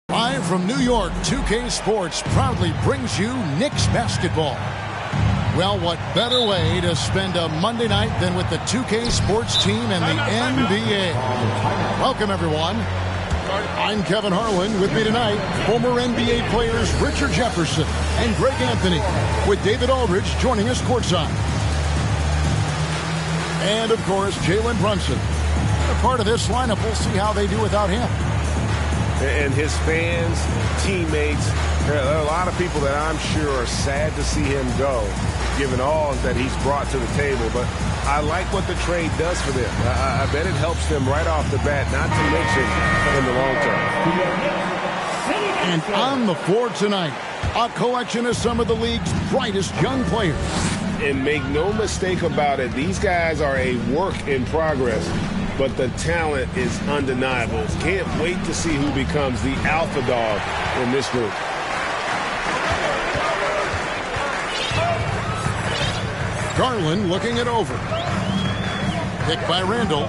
Live from New York, 2K Sports proudly brings you Knicks basketball. Well, what better way to spend a Monday night than with the 2K Sports team and the NBA? Welcome, everyone. I'm Kevin Harlan. With me tonight, former NBA players Richard Jefferson and Greg Anthony, with David Aldridge joining us courtside. And, of course, Jalen Brunson. A part of this lineup, we'll see how they do without him. And his fans, teammates, there are a lot of people that I'm sure are sad to see him go, given all that he's brought to the table. But I like what the trade does for them. I bet it helps them right off the bat, not to mention in the long term. And on the floor tonight, a collection of some of the league's brightest young players. And make no mistake about it, these guys are a work in progress. But the talent is undeniable. Can't wait to see who becomes the alpha dog in this group. Garland looking it over. Picked by Randall.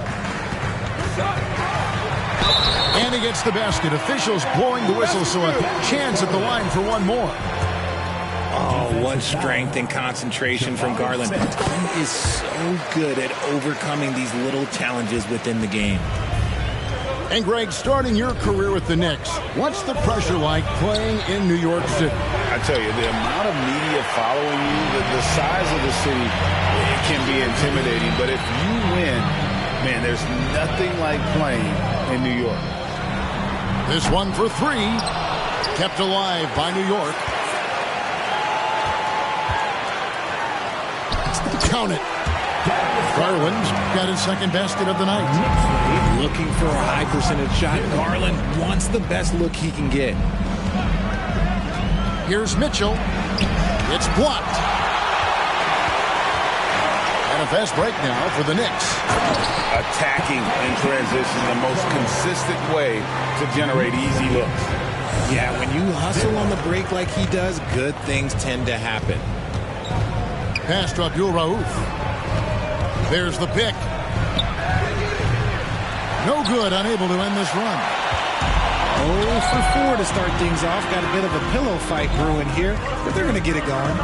And he gets the basket. Officials blowing the whistle, so a chance at the line for one more. Oh, what strength and concentration from Garland. He is so good at overcoming these little challenges within the game. And Greg, starting your career with the Knicks, what's the pressure like playing in New York City? I tell you, the amount of media following you, the size of the city, it can be intimidating. But if you win, man, there's nothing like playing in New York. This one for three, kept alive by New York. Count it. Garland's got his second basket of the night. He's looking for a high percentage shot. Garland wants the best look he can get. Here's Mitchell. It's blocked. And a fast break now for the Knicks. Attacking in transition, the most consistent way to generate easy looks. Yeah, when you hustle on the break like he does, good things tend to happen. Pass to Abdul Rauf. There's the pick. No good, unable to end this run. 0 for 4 to start things off. Got a bit of a pillow fight brewing here, but they're going to get it going.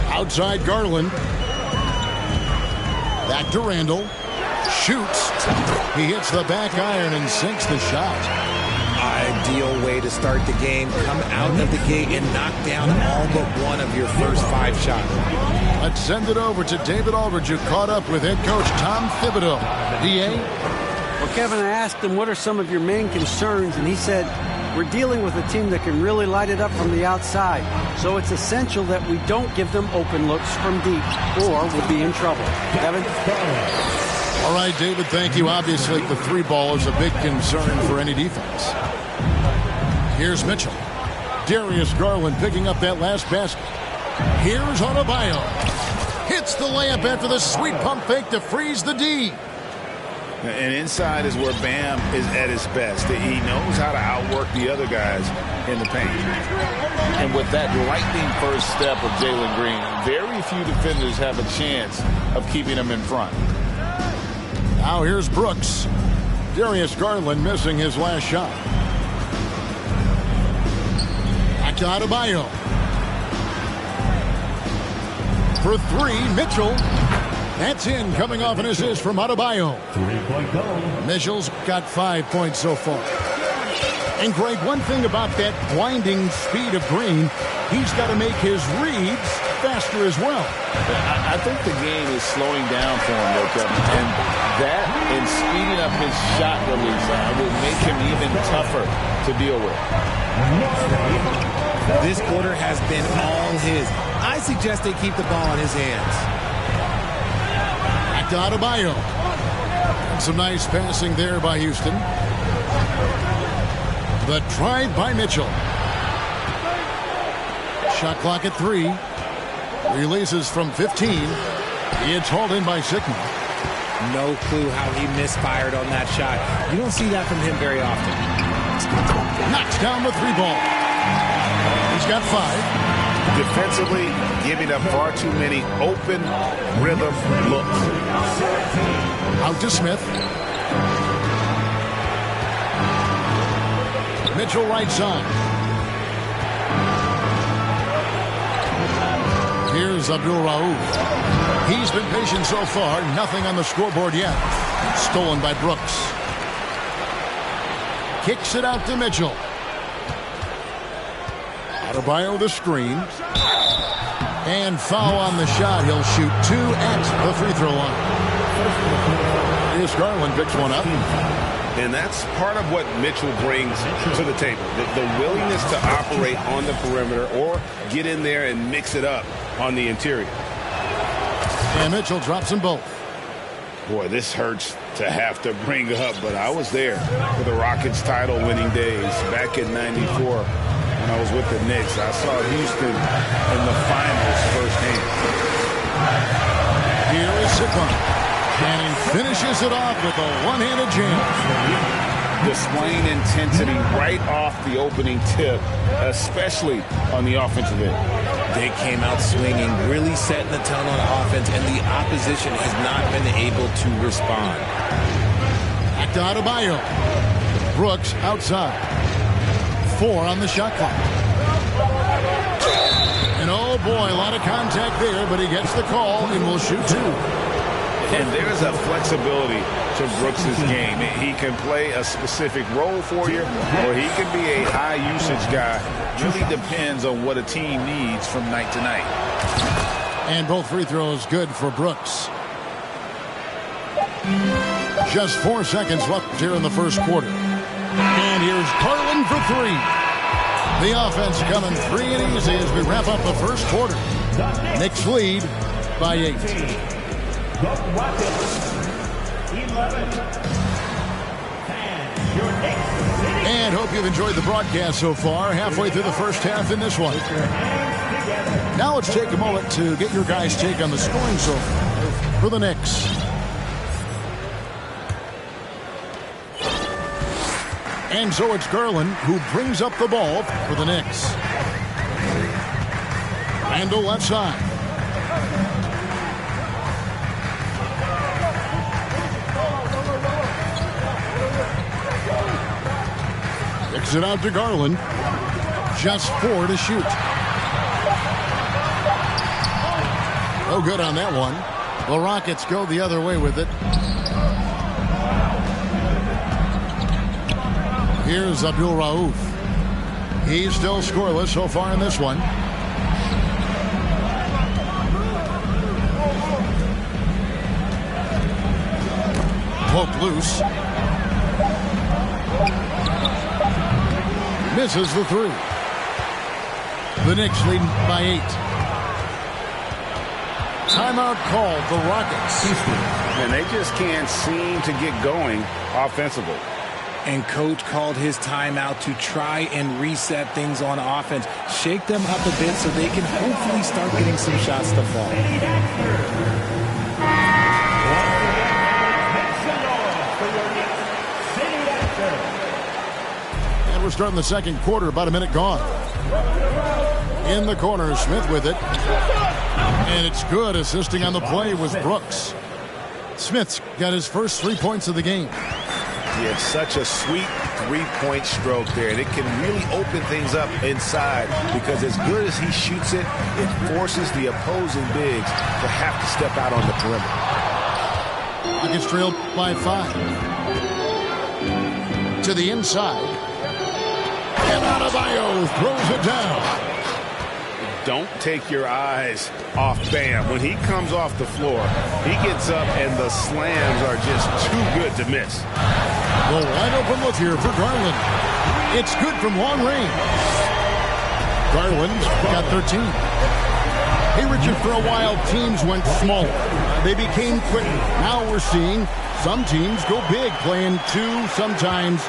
Outside Garland. Back to Randall. Shoots. He hits the back iron and sinks the shot. Ideal way to start the game. Come out of the gate and knock down all but one of your first 5 shots. Let's send it over to David Aldridge, who caught up with head coach Tom Thibodeau. D.A.? Well, Kevin, I asked him, what are some of your main concerns? And he said, we're dealing with a team that can really light it up from the outside. So it's essential that we don't give them open looks from deep, or we'll be in trouble. Kevin? All right, David, thank you. Obviously, the 3-ball is a big concern for any defense. Here's Mitchell. Darius Garland picking up that last basket. Here's Adebayo. Hits the layup after the sweet pump fake to freeze the D. And inside is where Bam is at his best. He knows how to outwork the other guys in the paint. And with that lightning first step of Jalen Green, very few defenders have a chance of keeping him in front. Now here's Brooks. Darius Garland missing his last shot. Back to Adebayo. For three, Mitchell. That's in, coming off an assist from Adebayo. 3-point goal. Mitchell's got 5 points so far. And Greg, one thing about that blinding speed of Green, he's got to make his reads faster as well. I think the game is slowing down for him, though, Kevin. And that and speeding up his shot release will make him even tougher to deal with. This quarter has been all his. I suggest they keep the ball in his hands. Back to Adebayo. Some nice passing there by Houston. The drive by Mitchell. Shot clock at 3. Releases from 15. It's hauled in by Sickman. No clue how he misfired on that shot. You don't see that from him very often. Knocks down the 3 ball. He's got 5. Defensively, giving up far too many open rhythm looks. Out to Smith. Mitchell right side. Here's Abdul Rauf. He's been patient so far. Nothing on the scoreboard yet. Stolen by Brooks. Kicks it out to Mitchell. Adebayo the screen. And foul on the shot. He'll shoot 2 at the free throw line. Here's Garland, picks one up. And that's part of what Mitchell brings to the table. The willingness to operate on the perimeter or get in there and mix it up on the interior. And Mitchell drops them both. Boy, this hurts to have to bring up, but I was there for the Rockets title-winning days back in '94 when I was with the Knicks. I saw Houston in the finals firsthand. Here is Sickman. And he finishes it off with a one-handed jam. Displaying intensity right off the opening tip, especially on the offensive end. They came out swinging, really setting the tone on offense, and the opposition has not been able to respond. Back to Adebayo. Brooks outside. 4 on the shot clock. And oh boy, a lot of contact there, but he gets the call and will shoot 2. And there's a flexibility to Brooks' game. He can play a specific role for you, or he can be a high-usage guy. Really depends on what a team needs from night to night. And both free throws good for Brooks. Just 4 seconds left here in the first quarter. And here's Garland for 3. The offense coming free and easy as we wrap up the first quarter. Knicks lead by 8. The Rockets, 11. And hope you've enjoyed the broadcast so far. Halfway through the first half in this one. Now let's take a moment to get your guys' take on the scoring so far for the Knicks. And so it's Garland who brings up the ball for the Knicks. Randall left side. Kicks it out to Garland. Just 4 to shoot. No good on that one. The Rockets go the other way with it. Here's Abdul Rauf. He's still scoreless so far in this one. Poke loose. Misses the 3. The Knicks lead by 8. Timeout called the Rockets. And they just can't seem to get going offensively. And coach called his timeout to try and reset things on offense. Shake them up a bit so they can hopefully start getting some shots to fall. And we're starting the second quarter, about a minute gone. In the corner, Smith with it. And it's good. Assisting on the play was Brooks. Smith's got his first 3 points of the game. He had such a sweet three-point stroke there, and it can really open things up inside because as good as he shoots it, it forces the opposing bigs to have to step out on the perimeter. Nuggets trailed by 5. To the inside. And Adebayo throws it down. Don't take your eyes off Bam. When he comes off the floor, he gets up and the slams are just too good to miss. The wide open look here for Garland. It's good from long range. Garland got 13. Hey, Richard, for a while, teams went smaller. They became quicker. Now we're seeing some teams go big, playing 2, sometimes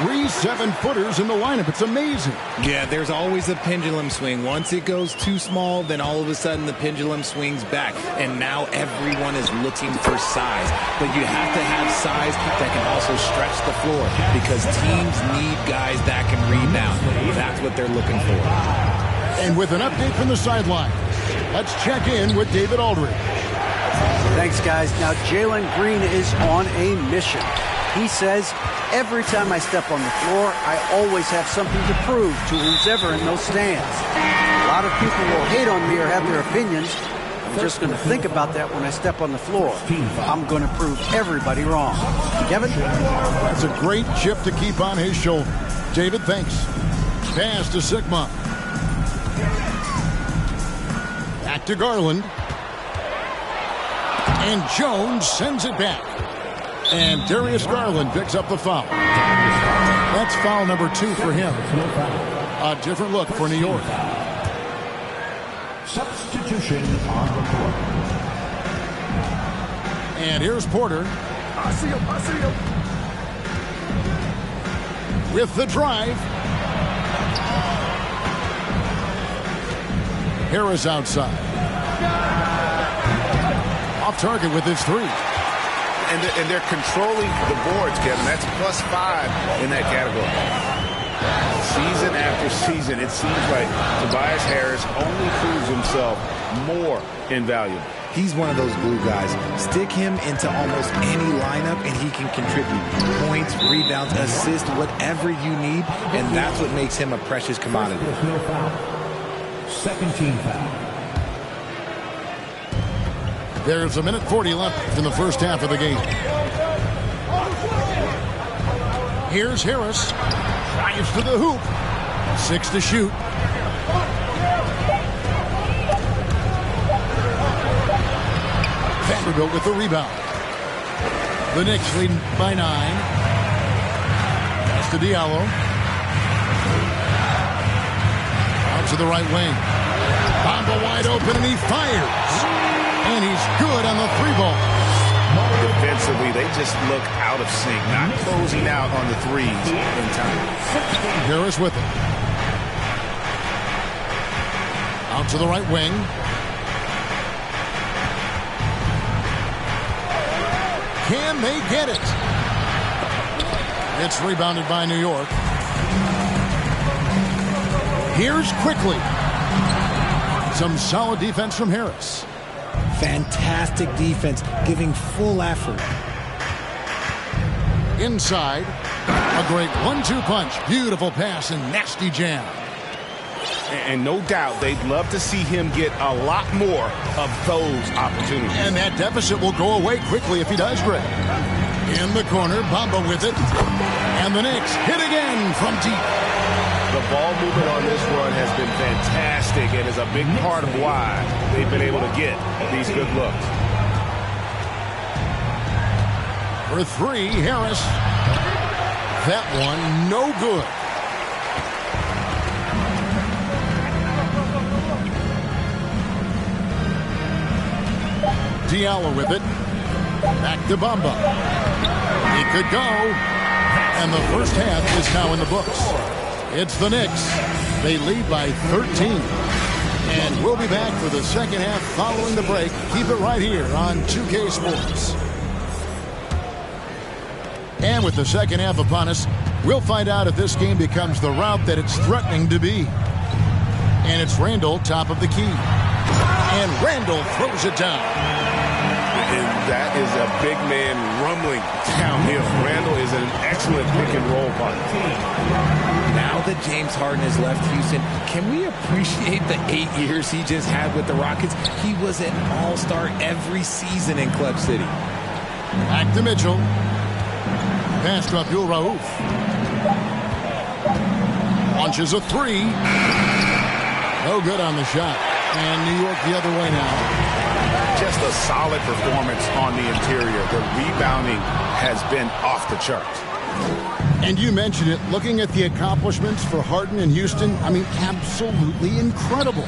3 7-footers in the lineup. It's amazing. Yeah, there's always a pendulum swing. Once it goes too small, then all of a sudden the pendulum swings back. And now everyone is looking for size. But you have to have size that can also stretch the floor because teams need guys that can rebound. That's what they're looking for. And with an update from the sideline, let's check in with David Aldridge. Thanks, guys. Now, Jalen Green is on a mission. He says, every time I step on the floor, I always have something to prove to who's ever in those stands. A lot of people will hate on me or have their opinions. I'm just going to think about that when I step on the floor. I'm going to prove everybody wrong. Kevin? That's a great chip to keep on his shoulder. David, thanks. Pass to Sigma. Back to Garland. And Jones sends it back. And Darius Garland picks up the foul. That's foul number 2 for him. A different look for New York. Substitution on the court. And here's Porter. I see him. With the drive. Harris outside. Off target with his 3. And they're controlling the boards, Kevin. That's +5 in that category. Season after season, it seems like Tobias Harris only proves himself more invaluable. He's one of those glue guys. Stick him into almost any lineup and he can contribute points, rebounds, assists, whatever you need, and that's what makes him a precious commodity. There's no foul. Second team foul. There's 1:40 left in the first half of the game. Here's Harris. Drives to the hoop. 6 to shoot. Vanderbilt with the rebound. The Knicks leading by 9. Pass to Diallo. Out to the right wing. Bamba wide open and he fires. And he's good on the 3-ball. Defensively, they just look out of sync, not closing out on the threes in time. Harris with it. Out to the right wing. Can they get it? It's rebounded by New York. Here's Quickly. Some solid defense from Harris. Fantastic defense, giving full effort. Inside, a great 1-2 punch. Beautiful pass and nasty jam. And no doubt they'd love to see him get a lot more of those opportunities. And that deficit will go away quickly if he does, Greg. In the corner, Bamba with it. And the Knicks hit again from deep. The ball movement on this run has been fantastic and is a big part of why they've been able to get these good looks. For 3, Harris. That one, no good. Diallo with it. Back to Bamba. He could go. And the first half is now in the books. It's the Knicks. They lead by 13. And we'll be back for the second half following the break. Keep it right here on 2K Sports. And with the second half upon us, we'll find out if this game becomes the route that it's threatening to be. And it's Randall top of the key. And Randall throws it down. And that is a big man rumbling downhill. Randall is an excellent pick-and-roll partner. Now that James Harden has left Houston, can we appreciate the 8 years he just had with the Rockets? He was an all-star every season in Clutch City. Back to Mitchell. Pass to Abdul Rauf. Launches a three. No good on the shot. And New York the other way now. Just a solid performance on the interior. The rebounding has been off the charts. And you mentioned it, looking at the accomplishments for Harden in Houston, I mean, absolutely incredible.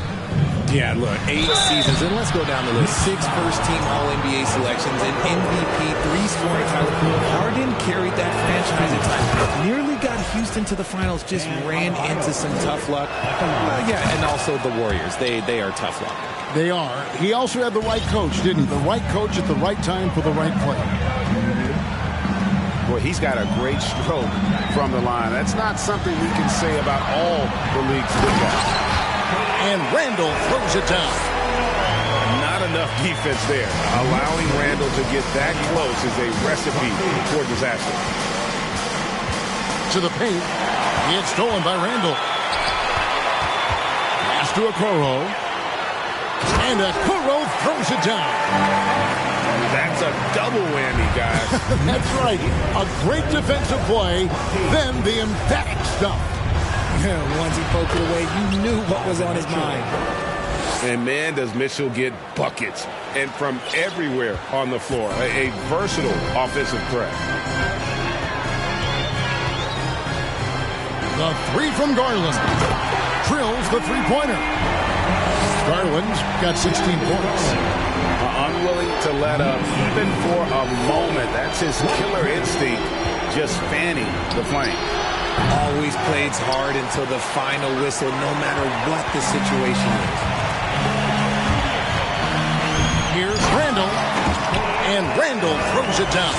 Yeah, look, 8 seasons, and let's go down the list. 6 first-team All-NBA selections, an MVP, 3 scoring titles. Harden carried that franchise at times. Nearly got Houston to the finals, just ran into some tough luck. Yeah, and also the Warriors. They are tough luck. They are. He also had the right coach, didn't he? The right coach at the right time for the right play. Well, he's got a great stroke from the line. That's not something we can say about all the league's good guys. And Randall throws it down. Not enough defense there. Allowing Randall to get that close is a recipe for disaster. To the paint. It's stolen by Randall. Pass to Okoro. And Okoro throws it down. That's a double whammy, guys. That's right. A great defensive play, then the emphatic stuff. Once he poked it away, you knew what was on his mind. And man, does Mitchell get buckets. And from everywhere on the floor. A versatile offensive threat. The three from Garland. Drills the three-pointer. Garland's got 16 points. Unwilling to let up even for a moment. That's his killer instinct, just fanning the flame. Always plays hard until the final whistle, no matter what the situation is. Here's Randall, and Randall throws it down.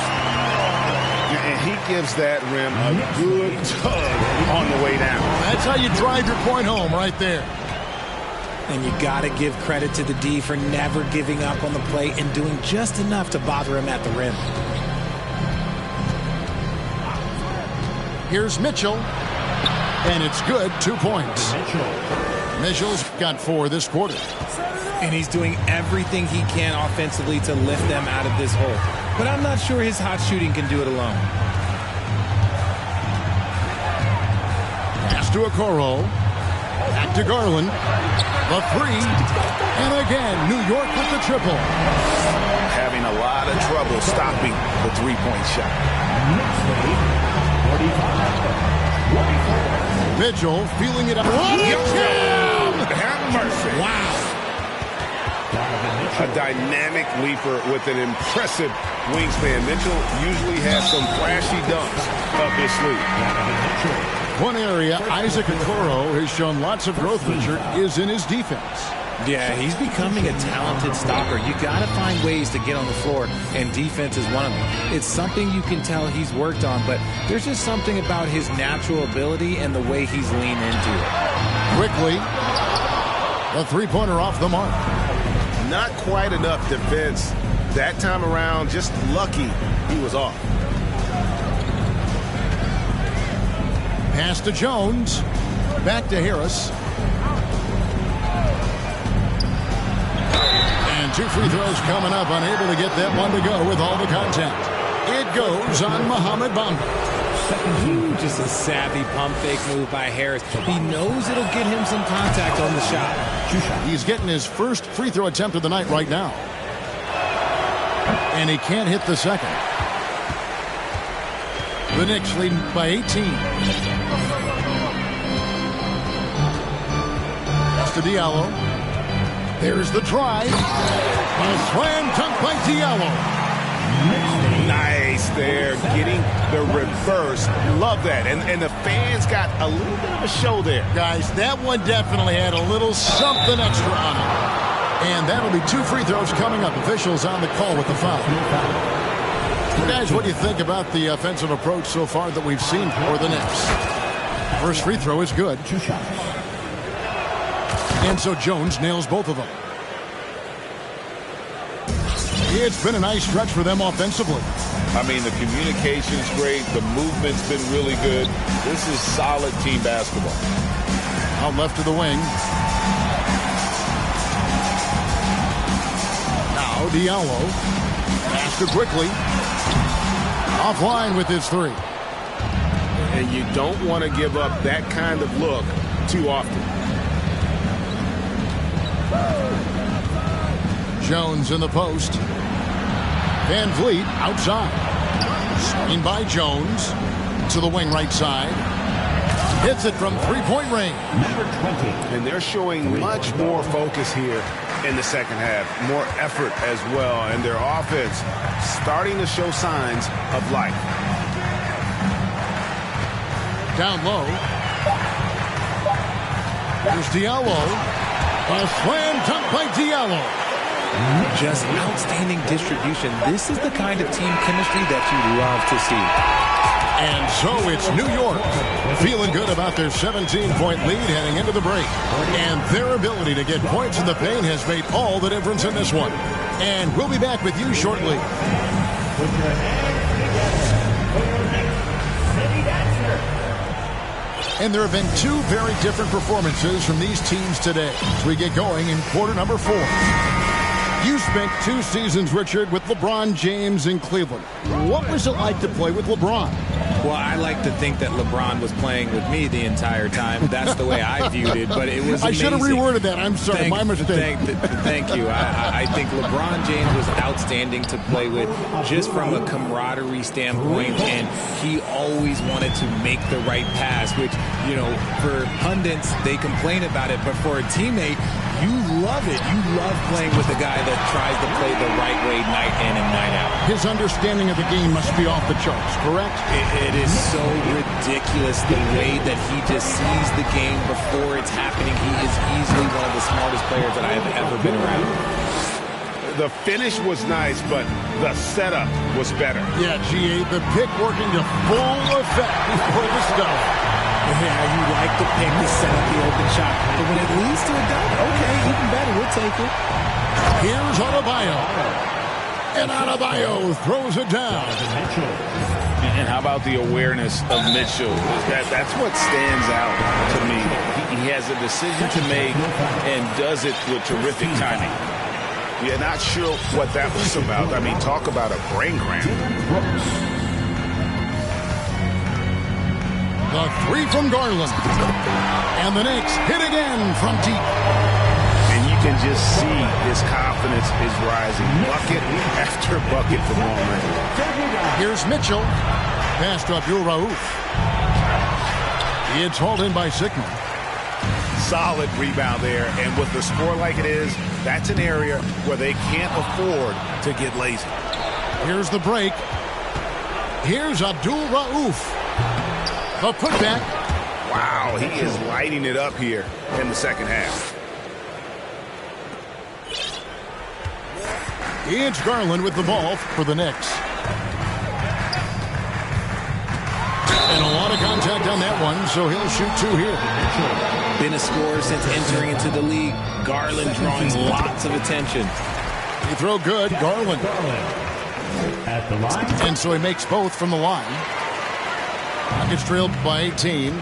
And he gives that rim a good tug on the way down. That's how you drive your point home right there. And you got to give credit to the D for never giving up on the play and doing just enough to bother him at the rim. Here's Mitchell, and it's good, 2 points. Mitchell's got 4 this quarter. And he's doing everything he can offensively to lift them out of this hole. But I'm not sure his hot shooting can do it alone. Pass to Okoro. Back to Garland. The three. And again, New York with the triple. Having a lot of trouble stopping the three-point shot. Mitchell feeling it up. Have mercy. Wow. A dynamic leaper with an impressive wingspan. Mitchell usually has some flashy dunks up his sleeve. One area Isaac Okoro has shown lots of growth, Richard, is in his defense. Yeah, he's becoming a talented stopper. You got to find ways to get on the floor, and defense is one of them. It's something you can tell he's worked on, but there's just something about his natural ability and the way he's leaned into it. Quickly, the three-pointer off the mark. Not quite enough defense that time around. Just lucky he was off. Pass to Jones. Back to Harris. And 2 free throws coming up. Unable to get that one to go with all the contact. It goes on Mohamed Bamba. Just a savvy pump fake move by Harris. He knows it'll get him some contact on the shot. He's getting his first free throw attempt of the night right now. And he can't hit the second. The Knicks leading by 18. That's to Diallo. There's the try. A slam dunk by Diallo. Nice there, getting the reverse. Love that. And the fans got a little bit of a show there. Guys, that one definitely had a little something extra on it. And that'll be 2 free throws coming up. Officials on the call with the foul. Guys, what do you think about the offensive approach so far that we've seen for the Knicks? First free throw is good. And so Jones nails both of them. It's been a nice stretch for them offensively. I mean, the communication's great. The movement's been really good. This is solid team basketball. Out left of the wing. Now Diallo. Pass it quickly. Offline with his three. And you don't want to give up that kind of look too often. Jones in the post. Van Vliet outside. Screen by Jones. To the wing right side. Hits it from three-point range. And they're showing much more focus here in the second half. More effort as well. And their offense starting to show signs of life. Down low. There's Diallo. A slam dunk by Diallo. Just outstanding distribution. This is the kind of team chemistry that you love to see. And so it's New York feeling good about their 17-point lead heading into the break. And their ability to get points in the paint has made all the difference in this one. And we'll be back with you shortly. And there have been two very different performances from these teams today as we get going in quarter number 4. You spent 2 seasons, Richard, with LeBron James in Cleveland. What was it like to play with LeBron? Well, I like to think that LeBron was playing with me the entire time. That's the way I viewed it, but it was amazing. I should have reworded that. I'm sorry, my mistake. Thank you. I think LeBron James was outstanding to play with just from a camaraderie standpoint, and he always wanted to make the right pass, which, you know, for pundits, they complain about it, but for a teammate, you love it. You love playing with a guy that tries to play the right way night in and night out. His understanding of the game must be off the charts, correct? It is so ridiculous the way that he just sees the game before it's happening. He is easily one of the smartest players that I have ever been around. The finish was nice, but the setup was better. Yeah, GA, the pick working to full effect before the start. Yeah, you like the pick to set up the open shot. But when it leads to a dunk, okay, even better, we'll take it. Here's Adebayo. And Adebayo throws it down. And how about the awareness of Mitchell? That's what stands out to me. He has a decision to make and does it with terrific timing. Yeah, not sure what that was about. I mean, talk about a brain cramp. The three from Garland. And the Knicks hit again from deep. And you can just see his confidence is rising. Bucket after bucket from long range. Here's Mitchell. Pass to Abdul Rauf. It's hauled in by Sigma. Solid rebound there. And with the score like it is, that's an area where they can't afford to get lazy. Here's the break. Here's Abdul Rauf. The putback. Wow, he is lighting it up here in the second half. It's Garland with the ball for the Knicks. And a lot of contact on that one, so he'll shoot 2 here. Been a scorer since entering into the league. Garland drawing lots of attention. He throw good, Garland. At the line. And so he makes both from the line. Rockets trailed by 18.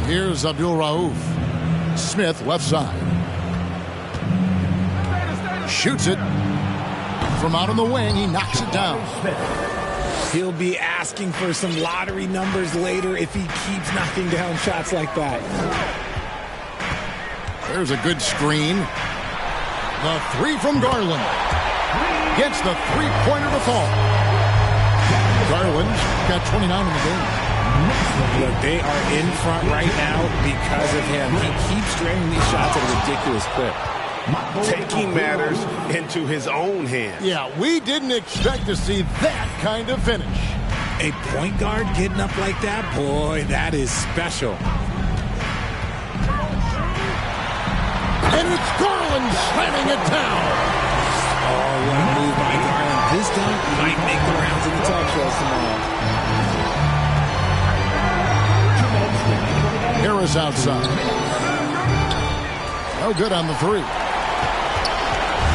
Here's Abdul Rauf. Smith, left side. Shoots it. From out on the wing, he knocks it down. He'll be asking for some lottery numbers later if he keeps knocking down shots like that. There's a good screen. The three from Garland. Gets the three-pointer to fall. Garland's got 29 in the game. Look, they are in front right now because of him. He keeps draining these shots at a ridiculous clip. Taking matters into his own hands. Yeah, we didn't expect to see that kind of finish. A point guard getting up like that, boy, that is special. And it's Garland slamming it down. Oh, what a move by Garland. This dunk might make the rounds of the talk shows tomorrow. Harris outside. No good on the three.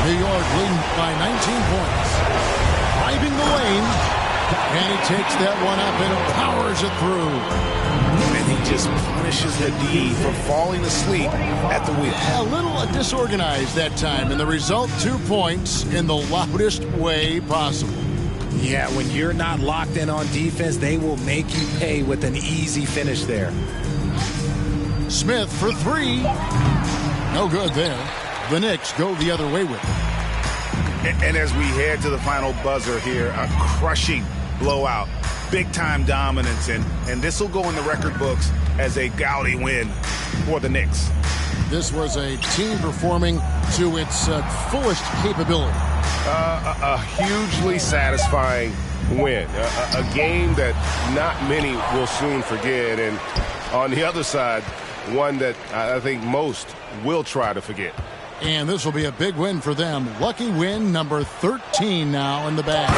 New York leading by 19 points. Driving the lane. And he takes that one up and powers it through. And he just punishes the D for falling asleep at the wheel. A little disorganized that time, and the result, 2 points in the loudest way possible. Yeah, when you're not locked in on defense, they will make you pay with an easy finish there. Smith for 3. No good there. The Knicks go the other way with it. And as we head to the final buzzer here, a crushing blowout, big-time dominance, and this will go in the record books as a gaudy win for the Knicks. This was a team performing to its fullest capability. A hugely satisfying win. A game that not many will soon forget. And on the other side, one that I think most will try to forget. And this will be a big win for them. Lucky win number 13 now in the bag.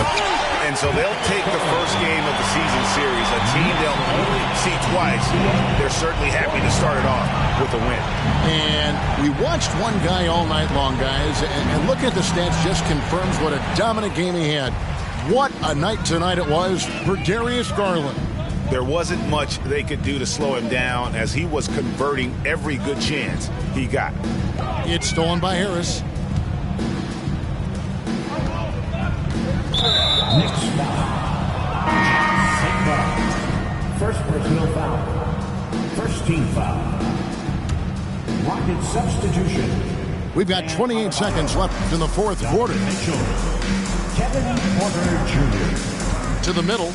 And so they'll take the first game of the season series, a team they'll only see twice. They're certainly happy to start it off with a win. And we watched one guy all night long, guys, and looking at the stats just confirms what a dominant game he had. What a night tonight it was for Darius Garland. There wasn't much they could do to slow him down as he was converting every good chance he got. It's stolen by Harris. Knicks foul. First personal foul. First team foul. Rocket substitution. We've got 28 seconds left in the fourth quarter. Kevin Porter Jr. To the middle.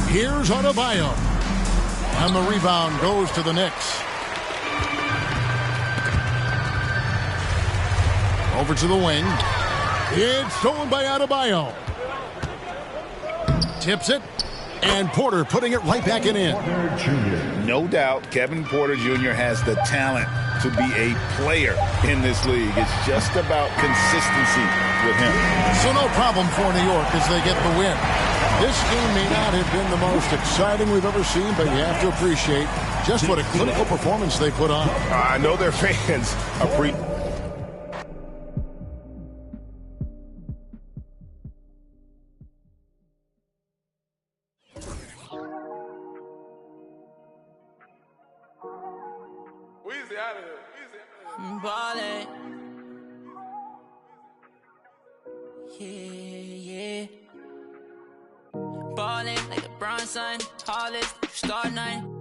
Here's Adebayo. And the rebound goes to the Knicks. Over to the wing. It's stolen by Adebayo. Tips it. And Porter putting it right back in. No doubt Kevin Porter Jr. has the talent to be a player in this league. It's just about consistency with him. So no problem for New York as they get the win. This game may not have been the most exciting we've ever seen, but you have to appreciate just what a clinical performance they put on. I know their fans appreciate. Ballin'. Yeah. Ballin' like LeBron, son. Tallest, star 9.